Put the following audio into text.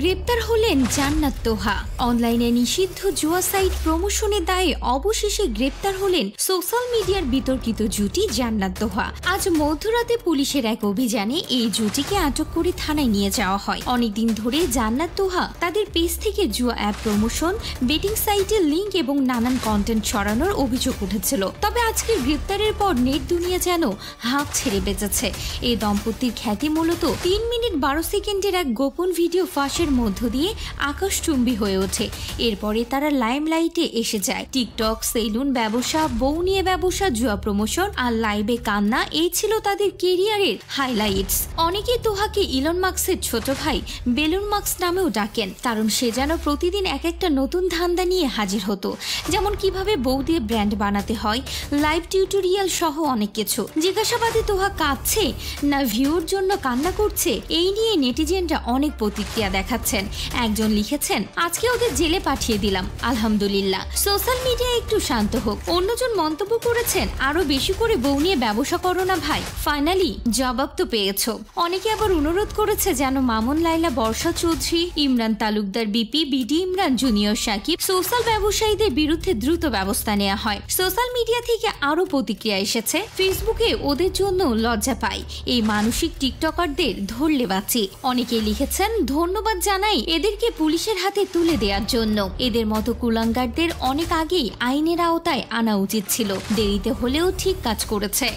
গ্রেপ্তার হলেন জান্নাত তোহা। অনলাইনে নিষিদ্ধ জুয়া সাইট প্রমোশনের দায়ে অবশেষে গ্রেপ্তার হলেন সোশ্যাল মিডিয়ার বিতর্কিত জুটি জান্নাত তোহা। আজ মধ্যরাতে পুলিশের এক অভিযানে এই জুটিকে আটক করে থানায় নিয়ে যাওয়া হয়। অনেকদিন ধরে জান্নাত তোহা তাদের পেজ থেকে জুয়া অ্যাপ প্রমোশন, বেটিং সাইটের লিঙ্ক এবং নানান কন্টেন্ট ছড়ানোর অভিযোগ উঠেছিল। তবে আজকের গ্রেপ্তারের পর নেট দুনিয়া যেন হাঁপ ছেড়ে বেঁচেছে। এই দম্পতির খ্যাতি মূলত 3 মিনিট 12 সেকেন্ডের এক গোপন ভিডিও ফাঁসের মধ্য দিয়ে আকাশচুম্বী হয়ে ওঠে। এরপরে তারা লাইমলাইটে এসে যায়। টিকটক, সেলুন ব্যবসা, বউ নিয়ে ব্যবসা, জুয়া প্রমোশন আর লাইভে কান্না, এই ছিল তাদের কেরিয়ারের হাইলাইটস। অনেকেই তোহাকে ইলন মাস্কের ছোট ভাই বেলুন মাস্ক নামেও ডাকেন, কারণ সে যেন প্রতিদিন এক একটা নতুন ধান্দা নিয়ে হাজির হতো। যেমন কিভাবে বউ দিয়ে ব্র্যান্ড বানাতে হয়, লাইভ টিউটোরিয়াল সহ অনেক কিছু। জিজ্ঞাসাবাদে তোহা কাঁদছে না ভিউর জন্য কান্না করছে, এই নিয়ে নেটিজেনরা অনেক প্রতিক্রিয়া দেখাচ্ছেন। একজন লিখেছেন, আজকে ওদের জেলে পাঠিয়ে দিলাম, আলহামদুলিল্লাহ, সোশ্যাল মিডিয়া একটু শান্ত হোক। অন্যজন মন্তব্য করেছেন, আরো বেশি করে বউ নিয়ে ব্যবসা করো না ভাই, ফাইনালি জবাব তো পেয়েছো। অনেকে আবার অনুরোধ করেছে যেন Mamun Laila, Barsha Chowdhury, Imran Talukdar BP, BD Imran, junior Sakib, social ব্যবসায়ীদের বিরুদ্ধে দ্রুত ব্যবস্থা নেওয়া হয়। সোশ্যাল মিডিয়া থেকে আরো প্রতিক্রিয়া এসেছে। ফেসবুকে ওদের জন্য লজ্জা পাই, এই মানসিক টিকটকারদের ধরলে বাঁচি। অনেকে লিখেছেন, ধন্যবাদ জানাই এদেরকে পুলিশের হাতে তুলে দেওয়ার জন্য। এদের মতো কুলাঙ্গারদের অনেক আগেই আইনের আওতায় আনা উচিত ছিল, দেরিতে হলেও ঠিক কাজ করেছে।